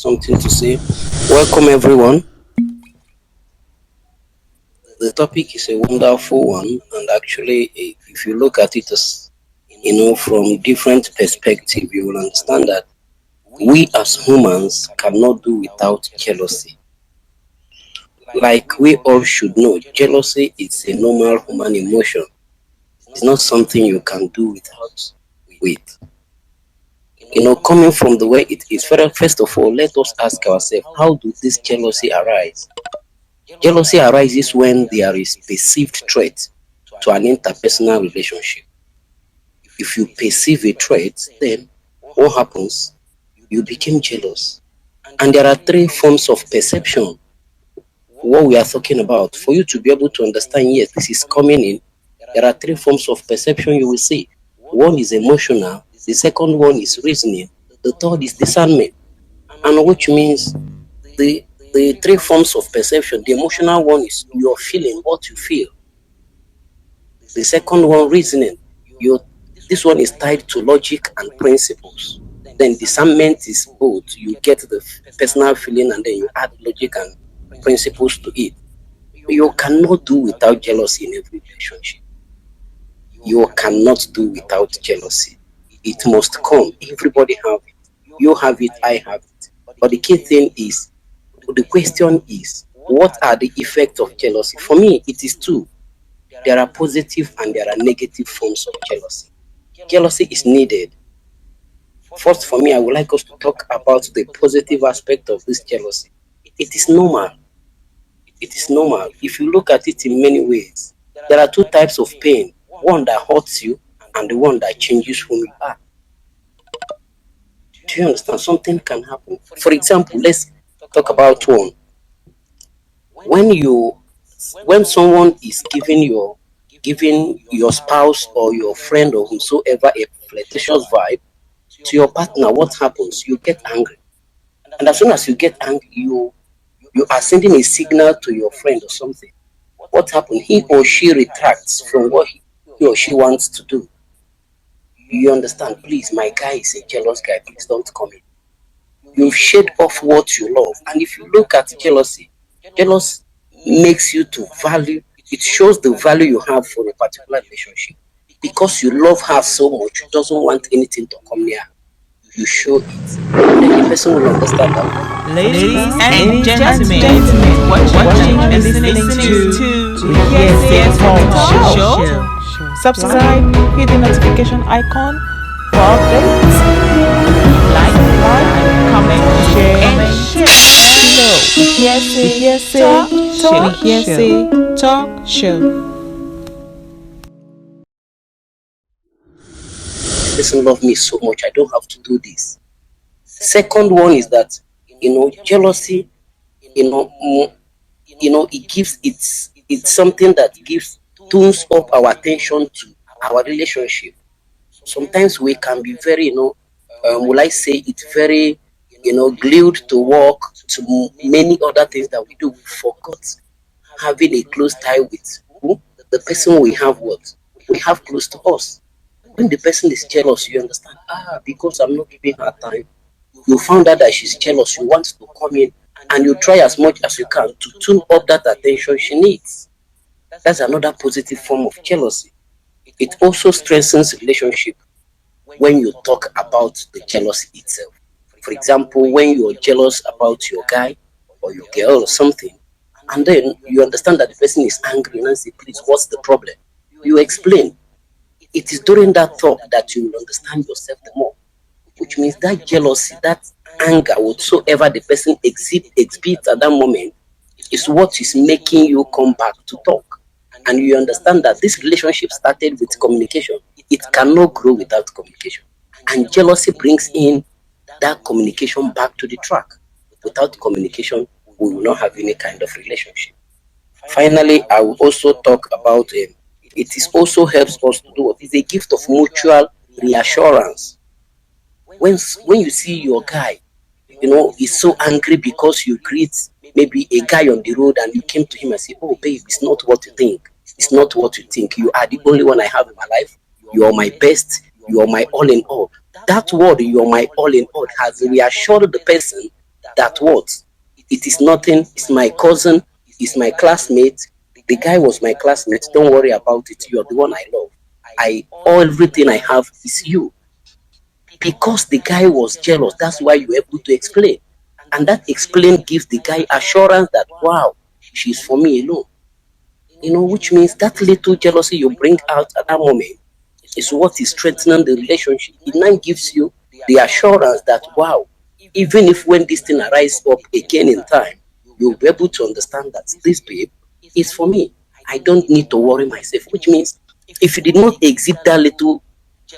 something to say. Welcome, everyone. The topic is a wonderful one, and actually, if you look at it as from different perspective, you will understand that we as humans cannot do without jealousy. Like we all should know, jealousy is a normal human emotion. It's not something you can do without with. Coming from the way it is, first of all, let us ask ourselves, how do this jealousy arise? Jealousy arises when there is perceived threat to an interpersonal relationship. If you perceive a threat, then what happens? You become jealous. And there are three forms of perception. What we are talking about, for you to be able to understand, yes, this is coming in, there are three forms of perception you will see. One is emotional, the second one is reasoning, the third is discernment. And which means the three forms of perception, the emotional one is your feeling, what you feel. The second one, reasoning. This one is tied to logic and principles. Then discernment is both. You get the personal feeling and then you add logic and principles to it. You cannot do without jealousy in every relationship. You cannot do without jealousy. It must come. Everybody have it. You have it, I have it. But the key thing is, the question is, what are the effects of jealousy? For me, it is two. There are positive and there are negative forms of jealousy. Jealousy is needed. First, for me, I would like us to talk about the positive aspect of this jealousy. It is normal. It is normal. If you look at it in many ways, there are two types of pain. One that hurts you and the one that changes who you are. Do you understand? Something can happen. For example, let's talk about one. When someone is giving your spouse or your friend or whomsoever a flirtatious vibe to your partner, what happens? You get angry. And as soon as you get angry, you are sending a signal to your friend or something. What happens? He or she retracts from what he or she wants to do. You understand? Please, my guy is a jealous guy. Please don't come in. You've shed off what you love. And if you look at jealousy, jealous makes you to value, it shows the value you have for a particular relationship. Because you love her so much, you doesn't want anything to come near. You show it. And the person will understand that. Ladies and gentlemen, watching and listening to Yes Talk Show. Subscribe, hit the notification icon for updates. Like, comment, share, below. Yes Talk Show. This person love me so much, I don't have to do this. Second one is that jealousy, it gives it's something that tunes up our attention to our relationship. Sometimes we can be very, will I say it very, glued to work, to many other things that we do. We forgot having a close tie with who? The person we have close to us. When the person is jealous, you understand, because I'm not giving her time. You found out that she's jealous, you want to come in, and you try as much as you can to tune up that attention she needs. That's another positive form of jealousy. It also strengthens relationship when you talk about the jealousy itself. For example, when you're jealous about your guy or your girl or something, and then you understand that the person is angry and say, please, what's the problem? You explain. It is during that talk that you will understand yourself the more, which means that jealousy, that anger, whatsoever the person exhibits at that moment, is what is making you come back to talk. And you understand that this relationship started with communication. It cannot grow without communication. And jealousy brings in that communication back to the track. Without communication, we will not have any kind of relationship. Finally, I will also talk about it is also helps us to do what is a gift of mutual reassurance. When you see your guy, is so angry because you greet maybe a guy on the road and you came to him and say, oh babe, it's not what you think. It's not what you think. You are the only one I have in my life. You are my best. You are my all in all. That word, you are my all in all, has reassured the person that what? It is nothing. It's my cousin. It's my classmate. The guy was my classmate. Don't worry about it. You're the one I love. Everything I have is you. Because the guy was jealous, that's why you're able to explain. And that explain gives the guy assurance that, wow, she's for me alone. Which means that little jealousy you bring out at that moment is what is strengthening the relationship. It now gives you the assurance that, wow, even if when this thing arises up again in time, you'll be able to understand that this babe is for me. I don't need to worry myself, which means if you did not exhibit that little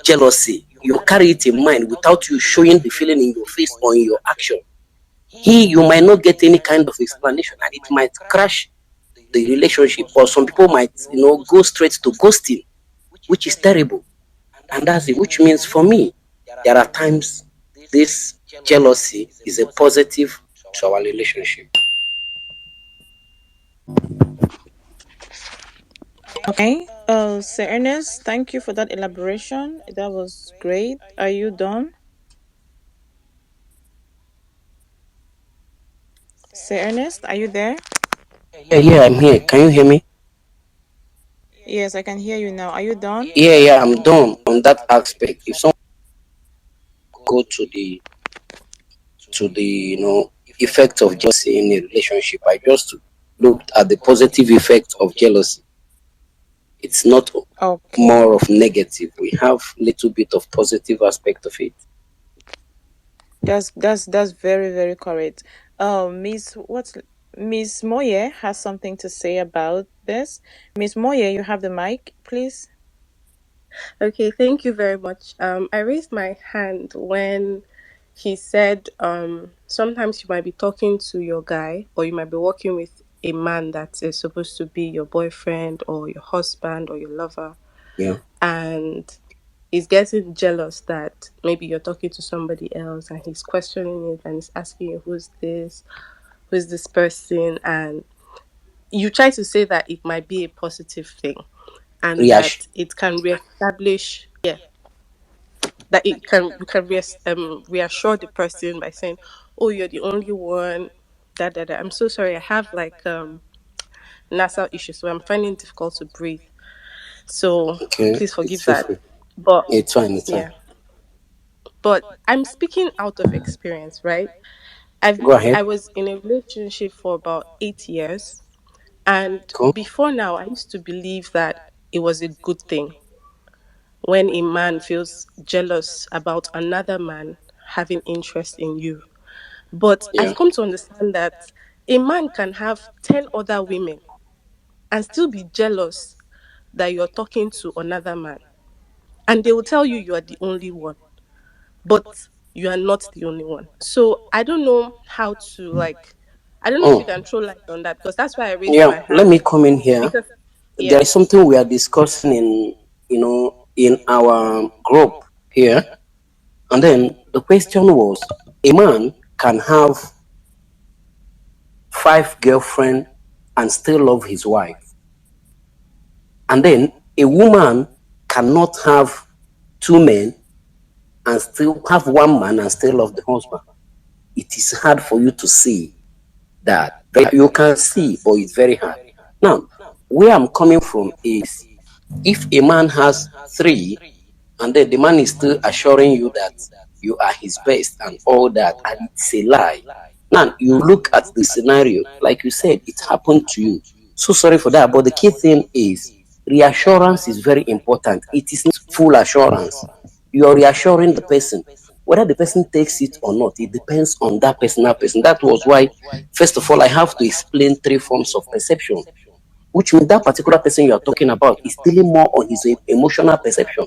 jealousy, you carry it in mind without you showing the feeling in your face or in your action. You might not get any kind of explanation, and it might crash the relationship, or some people might, go straight to ghosting, which is terrible. And that's it, which means for me, there are times this jealousy is a positive to our relationship. Okay. Sir Ernest, thank you for that elaboration. That was great. Are you done? Sir Ernest, are you there? Yeah, I'm here. Can you hear me? Yes, I can hear you now. Are you done? Yeah, I'm done on that aspect. If someone go to the effect of jealousy in a relationship, I just looked at the positive effect of jealousy. It's not Okay. more of negative. We have little bit of positive aspect of it. That's very, very correct. Miss Moye has something to say about this. Miss Moye, you have the mic, please. Okay, thank you very much. I raised my hand when he said sometimes you might be talking to your guy or you might be working with a man that is supposed to be your boyfriend or your husband or your lover, Yeah. and he's getting jealous that maybe you're talking to somebody else and he's questioning it and he's asking you who's this person, and you try to say that it might be a positive thing and Reaction. that it can reestablish, yeah, that it can we can reassure the person by saying, "Oh, you're the only one." Da. I'm so sorry. I have like nasal issues, so I'm finding it difficult to breathe. So Okay. please It's forgive feel that. free. But It's fine. It's fine. yeah, but I'm speaking out of experience, right? Go ahead. I was in a relationship for about 8 years, and Cool. before now, I used to believe that it was a good thing when a man feels jealous about another man having interest in you. But Yeah. I've come to understand that a man can have 10 other women and still be jealous that you're talking to another man. And they will tell you you are the only one, but you are not the only one. So I don't know how to, like, I don't know if you Oh, can throw light on that, because that's why I raised yeah. my Let me hand. come in here. Because, There yeah, is something we are discussing in our group here, and then the question was: a man can have 5 girlfriends and still love his wife, and then a woman cannot have 2 men and still have 1 man and still love the husband. It is hard for you to see that. You can see, but it's very hard. Now, where I'm coming from is if a man has 3 and then the man is still assuring you that you are his best and all that, and it's a lie. Now, you look at the scenario, like you said, it happened to you. So sorry for that. But the key thing is reassurance is very important. It is not full assurance. You are reassuring the person. Whether the person takes it or not, it depends on that personal person. That was why, first of all, I have to explain 3 forms of perception, which means that particular person you are talking about is dealing more on his emotional perception.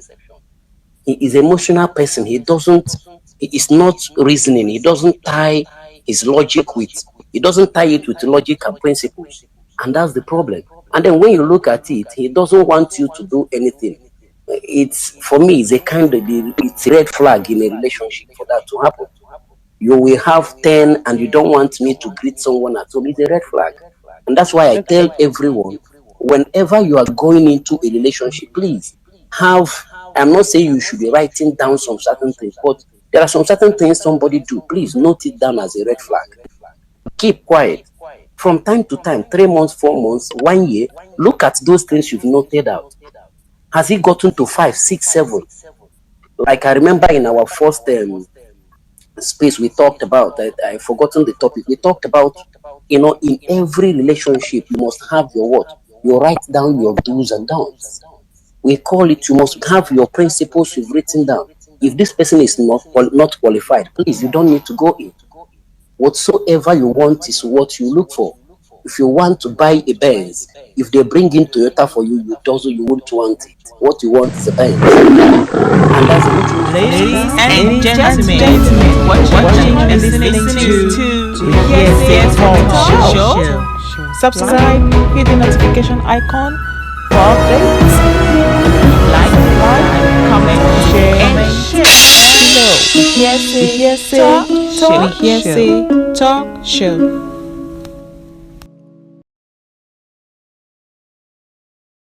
He is an emotional person. He is not reasoning. He doesn't tie his logic with, he doesn't tie it with logic and principles. And that's the problem. And then when you look at it, he doesn't want you to do anything. For me, it's a kind of, it's a red flag in a relationship for that to happen. You will have 10 and you don't want me to greet someone at home. It's a red flag. And that's why I tell okay. everyone, whenever you are going into a relationship, please have, I'm not saying you should be writing down some certain things, but There are some certain things somebody do. Please note it down as a red flag. Keep quiet. From time to time, 3 months, 4 months, 1 year, look at those things you've noted out. Has it gotten to 5, 6, 7? Like I remember in our first space we talked about, I've forgotten the topic. We talked about, in every relationship, you must have your what? You write down your do's and don'ts. We call it, you must have your principles you've written down. If this person is not qualified, please, you don't need to go in. Whatsoever you want is what you look for. If you want to buy a Benz, if they bring in Toyota for you, you won't want it. What you want is a Benz. And that's what Ladies and gentlemen, watching and listening to Yes Talk Show. Subscribe, hit the notification icon for updates. Like, comment, share below. Yes, Talk Show.